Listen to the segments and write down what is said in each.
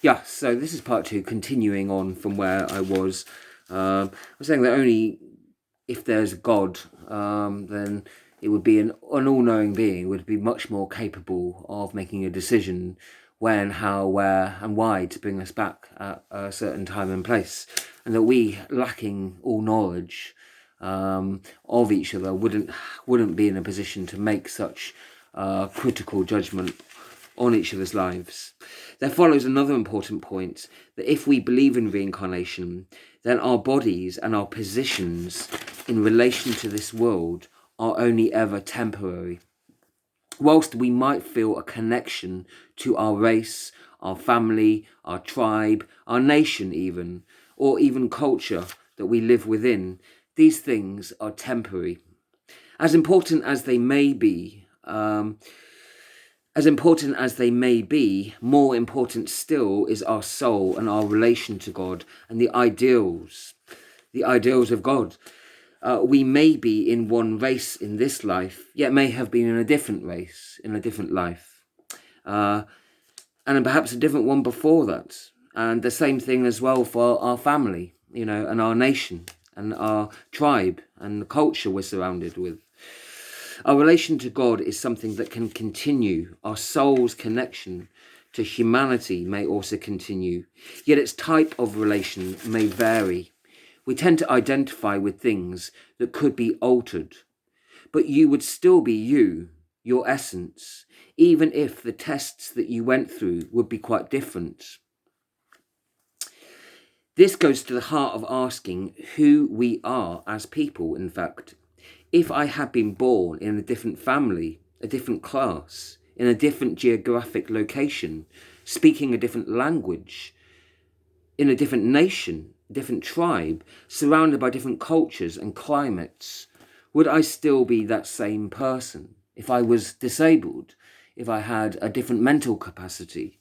Yeah, so this is part two, continuing on from where I was. I was saying that only if there's a God, then it would be an all-knowing being, would be much more capable of making a decision when, how, where, and why to bring us back at a certain time and place, and that we, lacking all knowledge of each other, wouldn't be in a position to make such critical judgment on each other's lives. There follows another important point, that if we believe in reincarnation, then our bodies and our positions in relation to this world are only ever temporary. Whilst we might feel a connection to our race, our family, our tribe, our nation even, or even culture that we live within, these things are temporary. As important as they may be, more important still is our soul and our relation to God and the ideals of God. We may be in one race in this life, yet may have been in a different race, in a different life. And perhaps a different one before that. And the same thing as well for our family, and our nation and our tribe and the culture we're surrounded with. Our relation to God is something that can continue. Our soul's connection to humanity may also continue, yet its type of relation may vary. We tend to identify with things that could be altered, but you would still be you, your essence, even if the tests that you went through would be quite different. This goes to the heart of asking who we are as people, in fact. If I had been born in a different family, a different class, in a different geographic location, speaking a different language, in a different nation, different tribe, surrounded by different cultures and climates, would I still be that same person? If I was disabled, if I had a different mental capacity,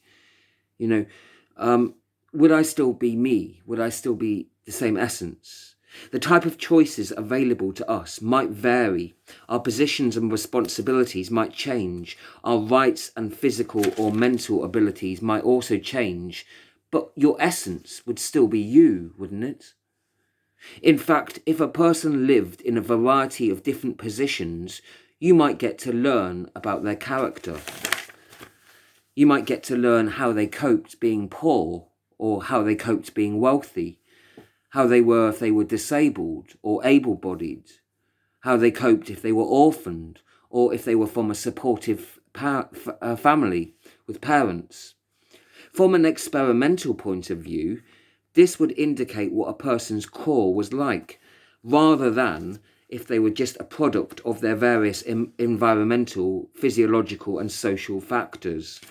would I still be me? Would I still be the same essence? The type of choices available to us might vary. Our positions and responsibilities might change. Our rights and physical or mental abilities might also change. But your essence would still be you, wouldn't it? In fact, if a person lived in a variety of different positions, you might get to learn about their character. You might get to learn how they coped being poor, or how they coped being wealthy, how they were if they were disabled or able-bodied, how they coped if they were orphaned, or if they were from a supportive family with parents. From an experimental point of view, this would indicate what a person's core was like, rather than if they were just a product of their various environmental, physiological and social factors.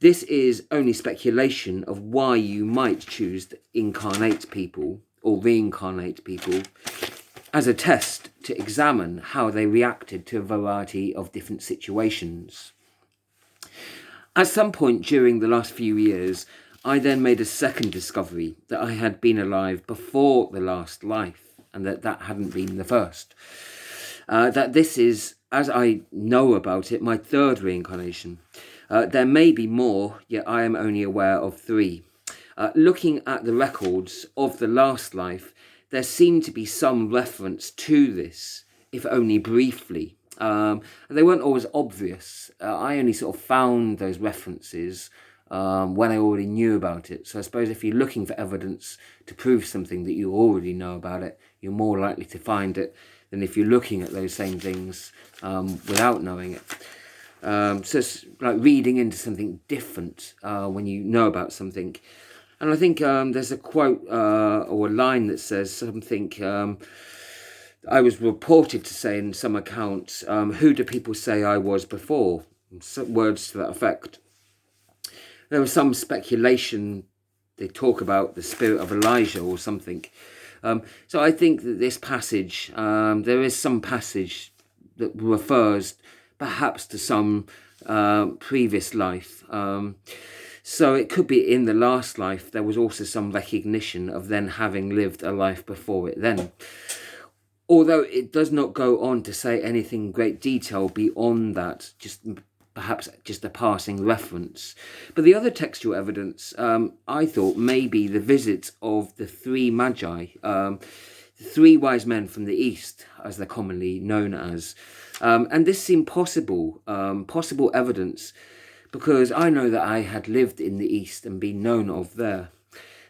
This is only speculation of why you might choose to incarnate people or reincarnate people as a test to examine how they reacted to a variety of different situations. At some point during the last few years, I then made a second discovery that I had been alive before the last life and that hadn't been the first. That this is, as I know about it, my third reincarnation. There may be more, yet I am only aware of 3. Looking at the records of the last life, there seemed to be some reference to this, if only briefly. They weren't always obvious. I only sort of found those references when I already knew about it. So I suppose if you're looking for evidence to prove something that you already know about it, you're more likely to find it than if you're looking at those same things without knowing it. So it's like reading into something different when you know about something. And I think there's a quote or a line that says something, I was reported to say in some accounts, who do people say I was before? Some words to that effect. There was some speculation, they talk about the spirit of Elijah or something. So I think that this passage, there is some passage that refers perhaps to some previous life. So it could be in the last life, there was also some recognition of then having lived a life before it then. Although it does not go on to say anything in great detail beyond that, just perhaps just a passing reference. But the other textual evidence, I thought, may be the visit of the three magi, the three wise men from the east, as they're commonly known as. And this seemed possible evidence, because I know that I had lived in the east and been known of there.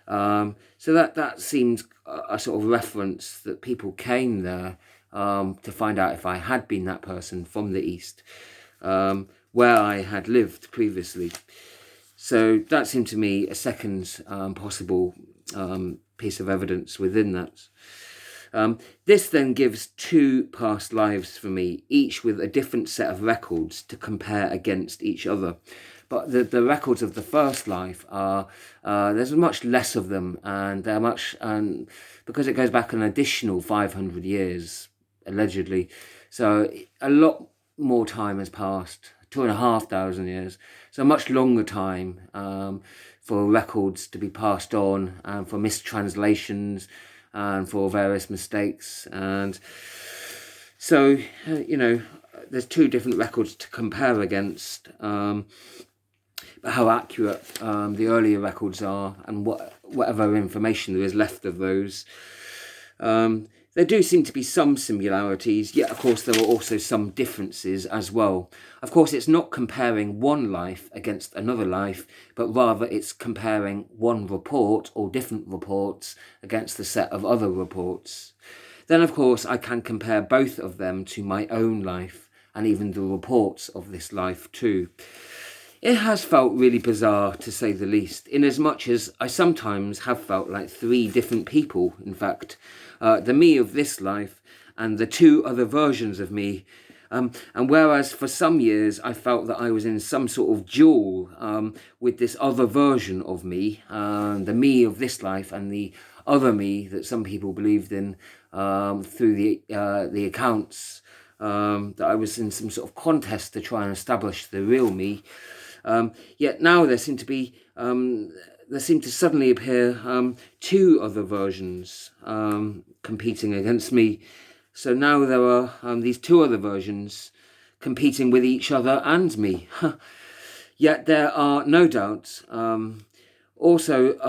So that seemed a sort of reference that people came there to find out if I had been that person from the east, where I had lived previously. So that seemed to me a second possible piece of evidence within that. This then gives two past lives for me, each with a different set of records to compare against each other. But the records of the first life are, there's much less of them, and they're much, because it goes back an additional 500 years, allegedly. So a lot more time has passed, 2,500 years. So a much longer time for records to be passed on, and for mistranslations, and for various mistakes. And so, there's two different records to compare against. But how accurate the earlier records are, and whatever information there is left of those. There do seem to be some similarities, yet of course there are also some differences as well. Of course, it's not comparing one life against another life, but rather it's comparing one report or different reports against the set of other reports. Then of course I can compare both of them to my own life, and even the reports of this life too. It has felt really bizarre, to say the least, in as much as I sometimes have felt like three different people, in fact. The me of this life and the two other versions of me. And whereas for some years I felt that I was in some sort of duel with this other version of me, the me of this life and the other me that some people believed in through the accounts, that I was in some sort of contest to try and establish the real me. Yet now there seem to suddenly appear two other versions competing against me. So now there are these two other versions competing with each other and me. Yet there are no doubt also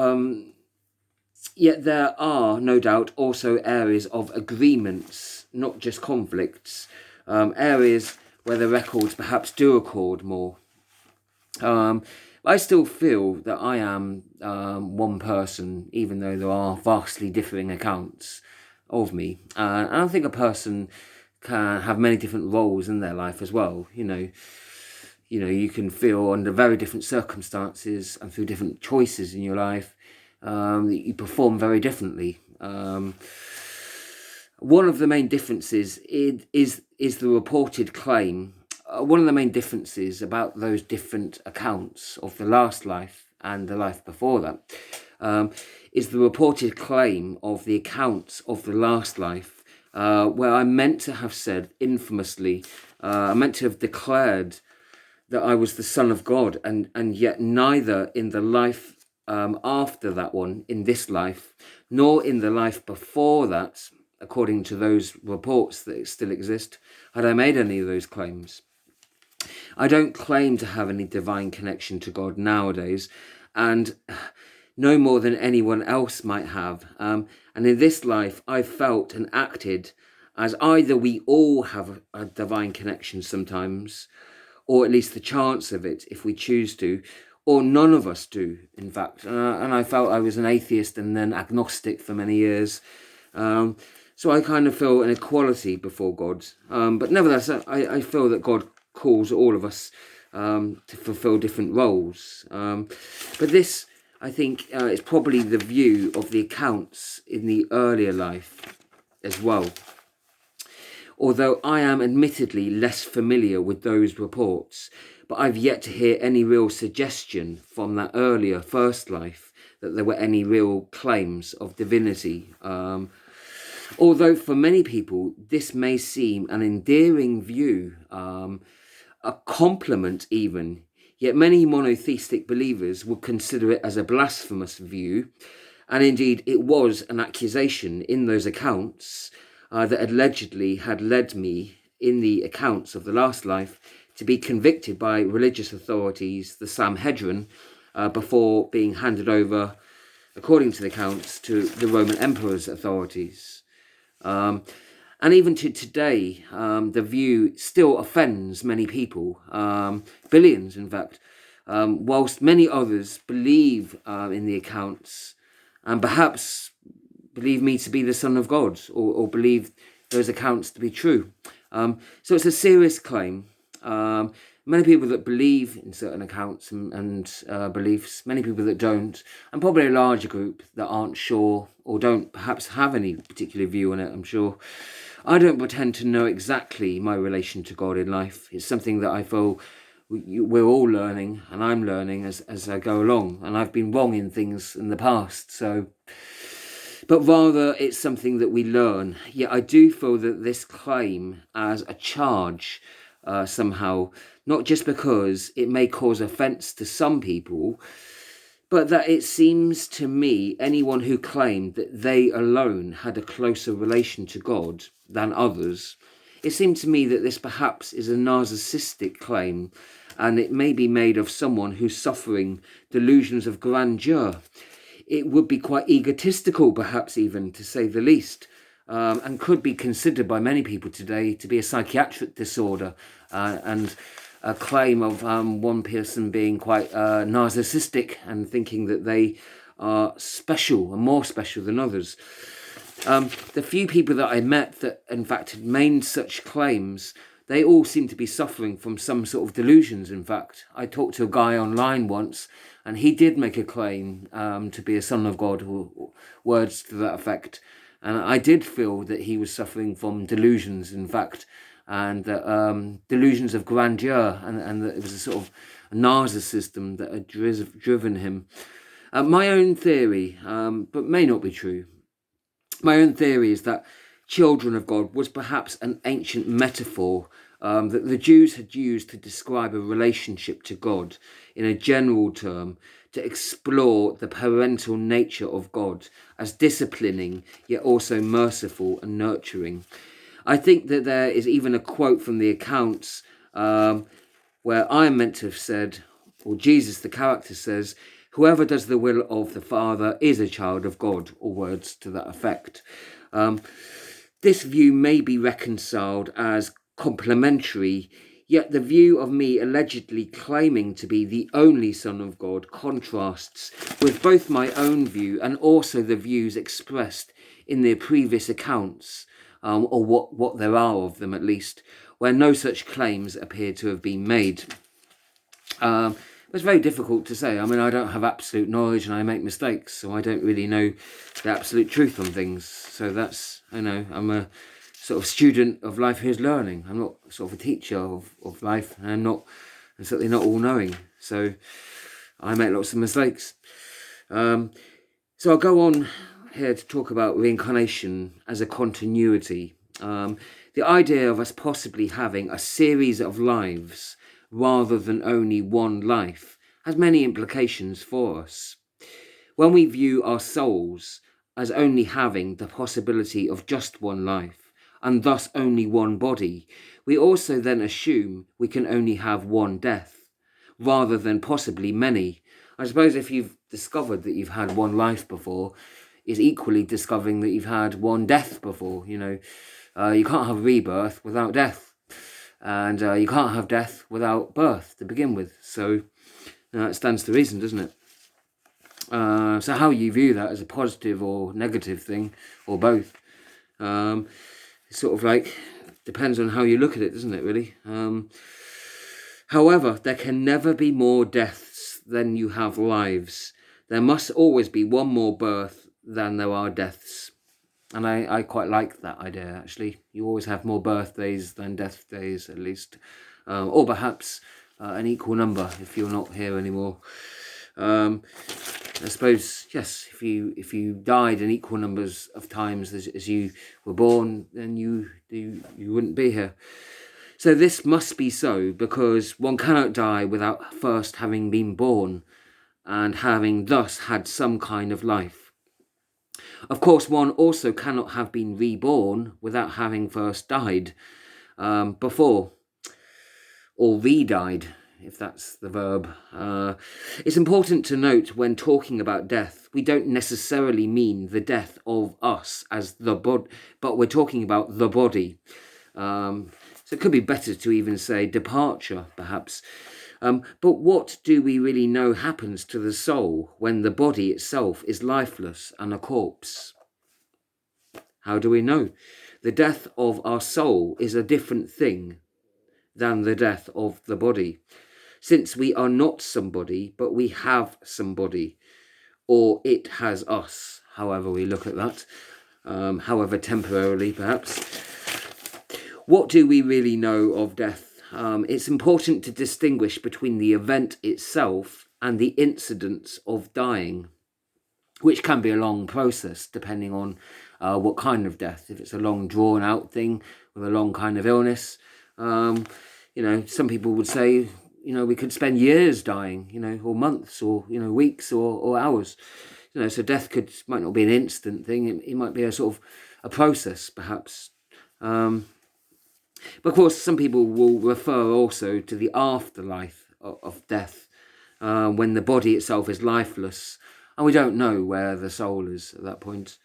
areas of agreements, not just conflicts, areas where the records perhaps do accord more. I still feel that I am one person, even though there are vastly differing accounts of me. And I think a person can have many different roles in their life as well. You can feel under very different circumstances and through different choices in your life that you perform very differently. One of the main differences is the reported claim. One of the main differences about those different accounts of the last life and the life before that is the reported claim of the accounts of the last life, where I'm meant to have said infamously, I'm meant to have declared that I was the Son of God, and yet neither in the life after that one, in this life, nor in the life before that, according to those reports that still exist, had I made any of those claims. I don't claim to have any divine connection to God nowadays, and no more than anyone else might have. And in this life, I've felt and acted as either we all have a divine connection sometimes, or at least the chance of it if we choose to, or none of us do, in fact. And I felt I was an atheist and then agnostic for many years. So I kind of feel an equality before God. But nevertheless, I feel that God calls all of us to fulfill different roles. But this, I think, is probably the view of the accounts in the earlier life as well. Although I am admittedly less familiar with those reports, but I've yet to hear any real suggestion from that earlier first life that there were any real claims of divinity. Although for many people this may seem an endearing view, a compliment even, yet many monotheistic believers would consider it as a blasphemous view, and indeed it was an accusation in those accounts that allegedly had led me, in the accounts of the last life, to be convicted by religious authorities, the Sanhedrin, before being handed over, according to the accounts, to the Roman Emperor's authorities. And even to today, the view still offends many people, billions in fact, whilst many others believe in the accounts and perhaps believe me to be the Son of God, or believe those accounts to be true. So it's a serious claim. Many people that believe in certain accounts and beliefs, many people that don't, and probably a larger group that aren't sure or don't perhaps have any particular view on it, I'm sure. I don't pretend to know exactly my relation to God in life. It's something that I feel we're all learning, and I'm learning as I go along, and I've been wrong in things in the past, but rather it's something that we learn. Yet I do feel that this claim as a charge somehow, not just because it may cause offence to some people, but that it seems to me anyone who claimed that they alone had a closer relation to God than others, it seemed to me that this perhaps is a narcissistic claim, and it may be made of someone who's suffering delusions of grandeur. It would be quite egotistical, perhaps even, to say the least, and could be considered by many people today to be a psychiatric disorder, and a claim of one person being quite narcissistic and thinking that they are special and more special than others. The few people that I met that in fact had made such claims, they all seem to be suffering from some sort of delusions. In fact, I talked to a guy online once, and he did make a claim to be a son of God, or words to that effect. And I did feel that he was suffering from delusions, in fact, and delusions of grandeur, and that it was a sort of narcissism that had driven him. My own theory, but may not be true, my own theory is that children of God was perhaps an ancient metaphor that the Jews had used to describe a relationship to God in a general term, to explore the parental nature of God as disciplining, yet also merciful and nurturing. I think that there is even a quote from the accounts where I am meant to have said, or Jesus, the character, says, "Whoever does the will of the Father is a child of God," or words to that effect. This view may be reconciled as complementary, yet the view of me allegedly claiming to be the only Son of God contrasts with both my own view and also the views expressed in the previous accounts, or what there are of them at least, where no such claims appear to have been made. It's very difficult to say. I mean, I don't have absolute knowledge and I make mistakes, so I don't really know the absolute truth on things. So that's, I'm a sort of student of life who's learning. I'm not sort of a teacher of life, and I'm certainly not all-knowing. So I make lots of mistakes. So I'll go on here to talk about reincarnation as a continuity. The idea of us possibly having a series of lives rather than only one life has many implications for us. When we view our souls as only having the possibility of just one life, and thus only one body, we also then assume we can only have one death, rather than possibly many. I suppose if you've discovered that you've had one life before, is equally discovering that you've had one death before. You can't have rebirth without death, and you can't have death without birth to begin with. So it stands to reason, doesn't it? So how you view that as a positive or negative thing, or both, it's sort of like depends on how you look at it, doesn't it, really? However, there can never be more deaths than you have lives. There must always be one more birth than there are deaths. And I quite like that idea, actually. You always have more birthdays than death days, at least. Or perhaps an equal number if you're not here anymore. I suppose, yes, if you died in equal numbers of times as you were born, then you wouldn't be here. So this must be so, because one cannot die without first having been born and having thus had some kind of life. Of course, one also cannot have been reborn without having first died before. or re-died, if that's the verb. It's important to note when talking about death, we don't necessarily mean the death of us as the body, but we're talking about the body. So it could be better to even say departure, perhaps. But what do we really know happens to the soul when the body itself is lifeless and a corpse? How do we know? The death of our soul is a different thing than the death of the body, since we are not somebody, but we have somebody, or it has us, however we look at that, however temporarily perhaps. What do we really know of death? It's important to distinguish between the event itself and the incidents of dying, which can be a long process depending on what kind of death. If it's a long drawn out thing with a long kind of illness, some people would say, we could spend years dying, or months, or, weeks, or hours. So death might not be an instant thing. It might be a sort of a process, perhaps. But of course, some people will refer also to the afterlife of death, when the body itself is lifeless, and we don't know where the soul is at that point.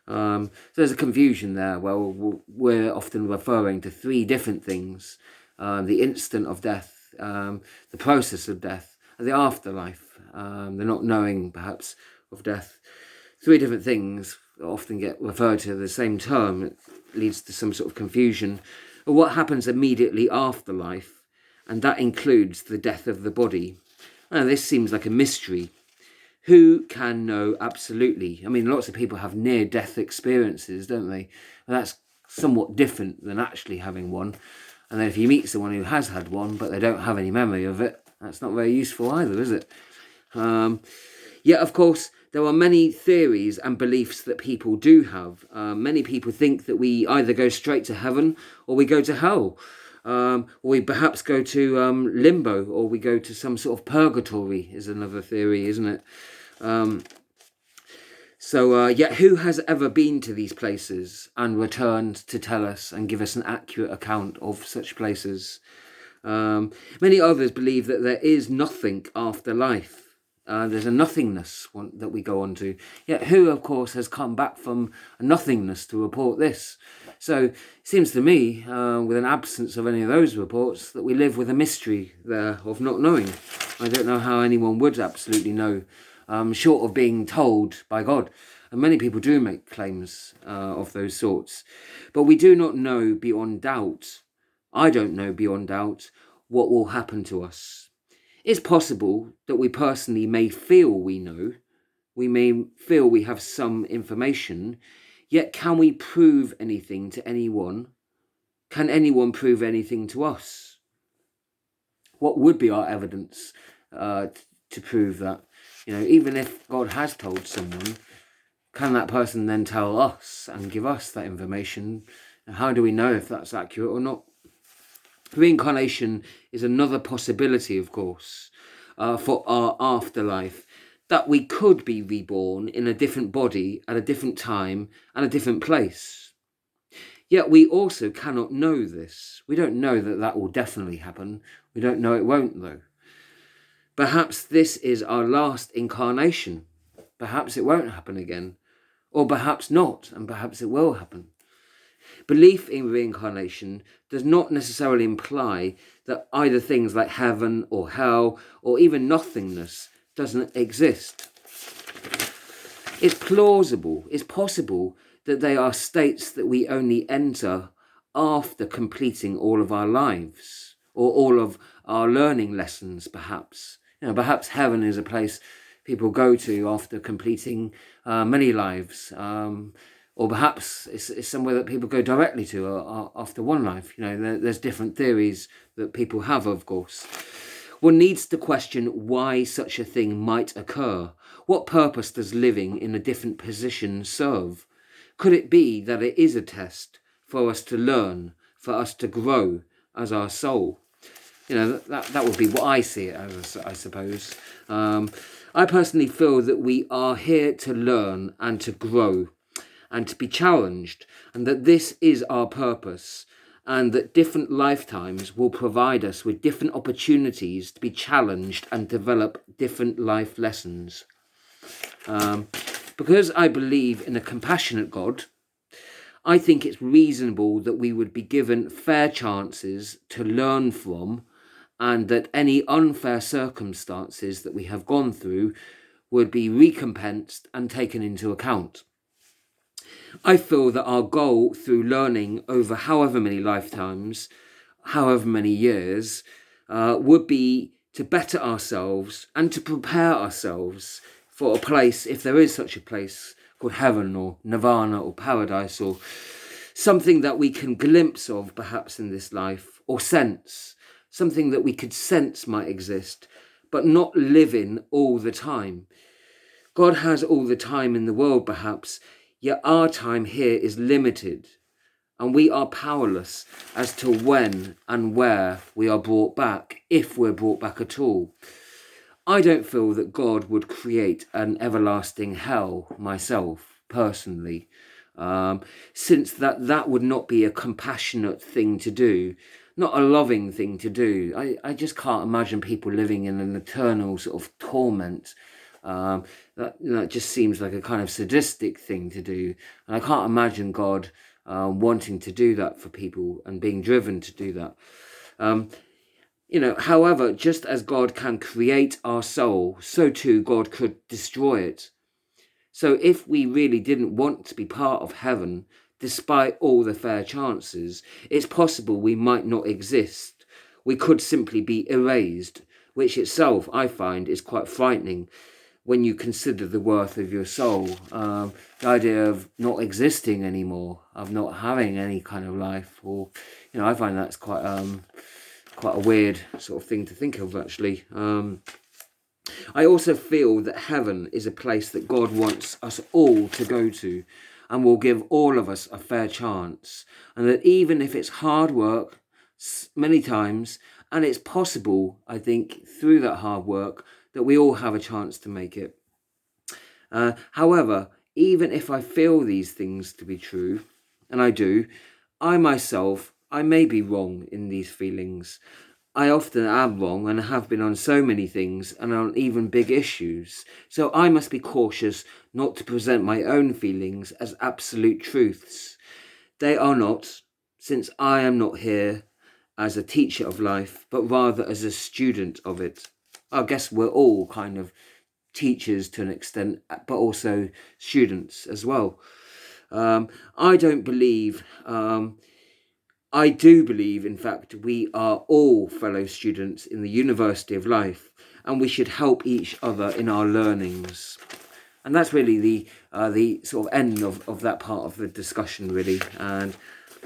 So there's a confusion there. Well, we're often referring to three different things: the instant of death, the process of death, and the afterlife, the not knowing, perhaps, of death. Three different things often get referred to the same term. It leads to some sort of confusion. But what happens immediately after life, and that includes the death of the body. Now, this seems like a mystery. Who can know absolutely? I mean, lots of people have near-death experiences, don't they? And that's somewhat different than actually having one. And then if you meet someone who has had one, but they don't have any memory of it, that's not very useful either, is it? Yet, of course, there are many theories and beliefs that people do have. Many people think that we either go straight to heaven or we go to hell. Or we perhaps go to limbo, or we go to some sort of purgatory, is another theory, isn't it? Yet who has ever been to these places and returned to tell us and give us an accurate account of such places? Many others believe that there is nothing after life. There's a nothingness that we go on to. Yet who, of course, has come back from a nothingness to report this? So it seems to me, with an absence of any of those reports, that we live with a mystery there of not knowing. I don't know how anyone would absolutely know, short of being told by God. And many people do make claims of those sorts. But we do not know beyond doubt, I don't know beyond doubt, what will happen to us. It's possible that we personally may feel we know, we may feel we have some information, yet can we prove anything to anyone? Can anyone prove anything to us? What would be our evidence to prove that? Even if God has told someone, can that person then tell us and give us that information? How do we know if that's accurate or not? Reincarnation is another possibility, of course, for our afterlife, that we could be reborn in a different body at a different time and a different place. Yet we also cannot know this. We don't know that will definitely happen. We don't know it won't, though. Perhaps this is our last incarnation. Perhaps it won't happen again. Or perhaps not, and perhaps it will happen. Belief in reincarnation does not necessarily imply that either things like heaven or hell or even nothingness doesn't exist. It's plausible, it's possible that they are states that we only enter after completing all of our lives or all of our learning lessons, perhaps. Perhaps heaven is a place people go to after completing many lives. Or perhaps it's somewhere that people go directly to after one life. There's different theories that people have, of course. One needs to question why such a thing might occur. What purpose does living in a different position serve? Could it be that it is a test for us to learn, for us to grow as our soul? That would be what I see it as, I suppose. I personally feel that we are here to learn and to grow and to be challenged, and that this is our purpose, and that different lifetimes will provide us with different opportunities to be challenged and develop different life lessons. Because I believe in a compassionate God, I think it's reasonable that we would be given fair chances to learn from, and that any unfair circumstances that we have gone through would be recompensed and taken into account. I feel that our goal through learning over however many lifetimes, however many years, would be to better ourselves and to prepare ourselves for a place, if there is such a place, called heaven or nirvana or paradise, or something that we can glimpse of perhaps in this life, or sense, something that we could sense might exist, but not live in all the time. God has all the time in the world perhaps, yet our time here is limited, and we are powerless as to when and where we are brought back, if we're brought back at all. I don't feel that God would create an everlasting hell myself, personally, since that would not be a compassionate thing to do, not a loving thing to do. I just can't imagine people living in an eternal sort of torment. That just seems like a kind of sadistic thing to do. And I can't imagine God wanting to do that for people and being driven to do that. However, just as God can create our soul, so too God could destroy it. So if we really didn't want to be part of heaven, despite all the fair chances, it's possible we might not exist. We could simply be erased, which itself I find is quite frightening when you consider the worth of your soul. The idea of not existing anymore, of not having any kind of life, or I find that's quite a weird sort of thing to think of, actually. I also feel that heaven is a place that God wants us all to go to, and will give all of us a fair chance, and that even if it's hard work many times, and it's possible, I think, through that hard work, that we all have a chance to make it. However, even if I feel these things to be true, and I do, I myself, I may be wrong in these feelings. I often am wrong and have been on so many things and on even big issues. So I must be cautious not to present my own feelings as absolute truths. They are not, since I am not here as a teacher of life, but rather as a student of it. I guess we're all kind of teachers to an extent, but also students as well. I do believe, in fact, we are all fellow students in the University of Life, and we should help each other in our learnings. And that's really the sort of end of that part of the discussion, really. And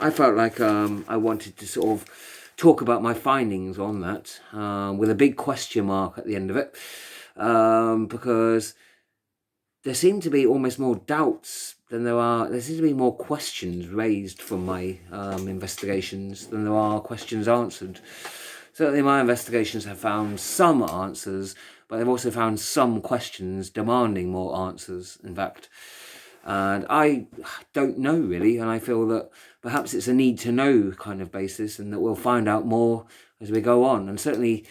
I felt like I wanted to sort of talk about my findings on that, with a big question mark at the end of it, because there seem to be almost more doubts than there seem to be more questions raised from my investigations than there are questions answered. Certainly my investigations have found some answers, but they've also found some questions demanding more answers, in fact. And I don't know, really, and I feel that perhaps it's a need to know kind of basis, and that we'll find out more as we go on. And certainly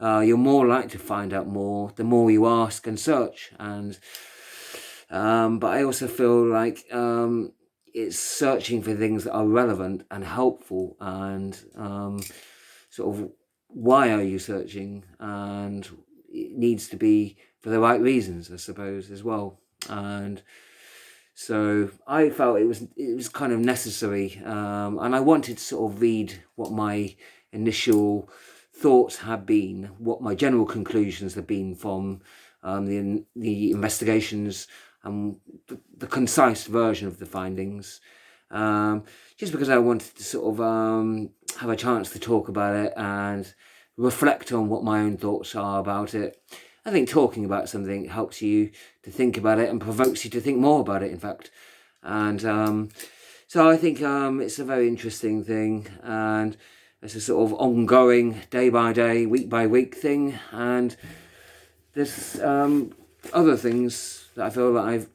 you're more likely to find out more the more you ask and search. And but I also feel like it's searching for things that are relevant and helpful, and sort of why are you searching, and it needs to be for the right reasons, I suppose, as well. And so I felt it was kind of necessary, and I wanted to sort of read what my initial thoughts have been, what my general conclusions have been from the investigations, and the concise version of the findings, just because I wanted to sort of have a chance to talk about it and reflect on what my own thoughts are about it. I think talking about something helps you to think about it and provokes you to think more about it, in fact. And so I think it's a very interesting thing, and it's a sort of ongoing, day by day, week by week thing. And there's other things that I feel that I've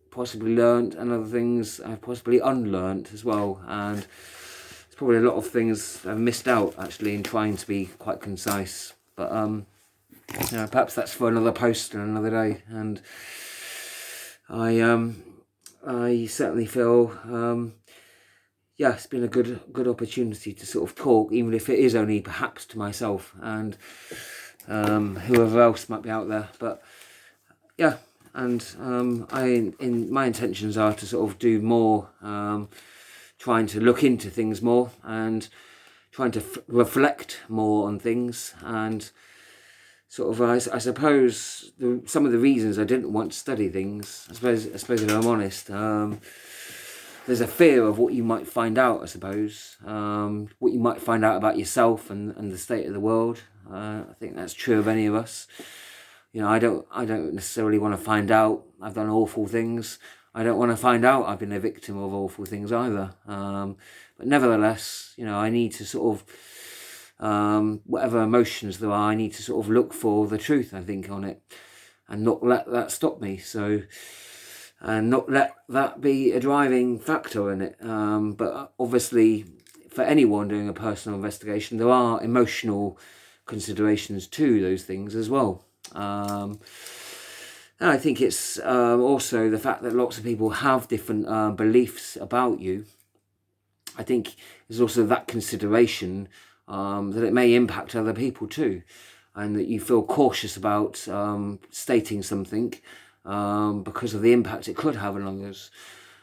possibly learnt, and other things I've possibly unlearnt as well. And probably a lot of things I've missed out actually in trying to be quite concise. But you know, perhaps that's for another post and another day. And I certainly feel yeah, it's been a good opportunity to sort of talk, even if it is only perhaps to myself and whoever else might be out there. But yeah, and my intentions are to sort of do more, trying to look into things more and trying to reflect more on things. And sort of, I suppose some of the reasons I didn't want to study things, I suppose if I'm honest, there's a fear of what you might find out, I suppose, what you might find out about yourself and the state of the world. I think that's true of any of us. You know, I don't necessarily want to find out I've done awful things. I don't want to find out I've been a victim of awful things either. But nevertheless, you know, I need to sort of, whatever emotions there are, I need to sort of look for the truth, I think, on it, and not let that stop me. So, and not let that be a driving factor in it. But obviously, for anyone doing a personal investigation, there are emotional considerations to those things as well. And I think it's also the fact that lots of people have different beliefs about you. I think there's also that consideration that it may impact other people too, and that you feel cautious about stating something because of the impact it could have on others.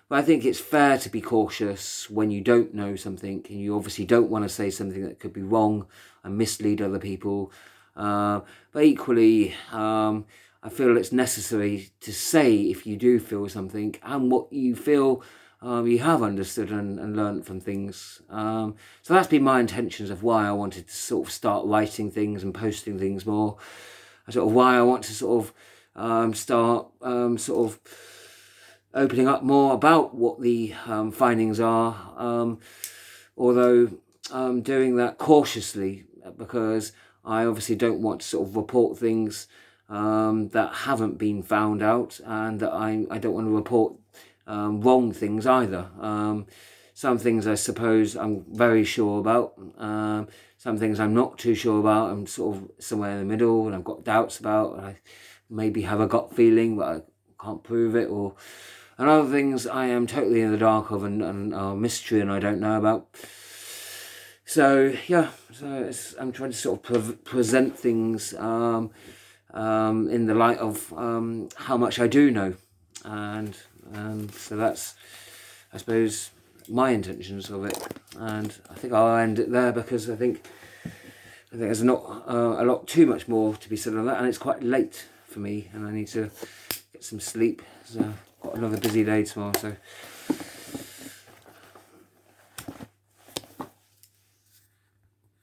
But I think it's fair to be cautious when you don't know something, and you obviously don't want to say something that could be wrong and mislead other people. But equally, I feel it's necessary to say if you do feel something and what you feel you have understood and learnt from things. So that's been my intentions of why I wanted to sort of start writing things and posting things more. Sort of why I want to sort of start sort of opening up more about what the findings are, although doing that cautiously, because I obviously don't want to sort of report things that haven't been found out, and that I don't want to report wrong things either. Some things I suppose I'm very sure about, some things I'm not too sure about. I'm sort of somewhere in the middle, and I've got doubts about, and I maybe have a gut feeling but I can't prove it, and other things I am totally in the dark of and are mystery and I don't know about. So yeah, I'm trying to sort of present things in the light of how much I do know, and so that's, I suppose, my intentions of it. And I think I'll end it there, because I think there's not a lot too much more to be said on that, and it's quite late for me and I need to get some sleep. So I've got another busy day tomorrow, so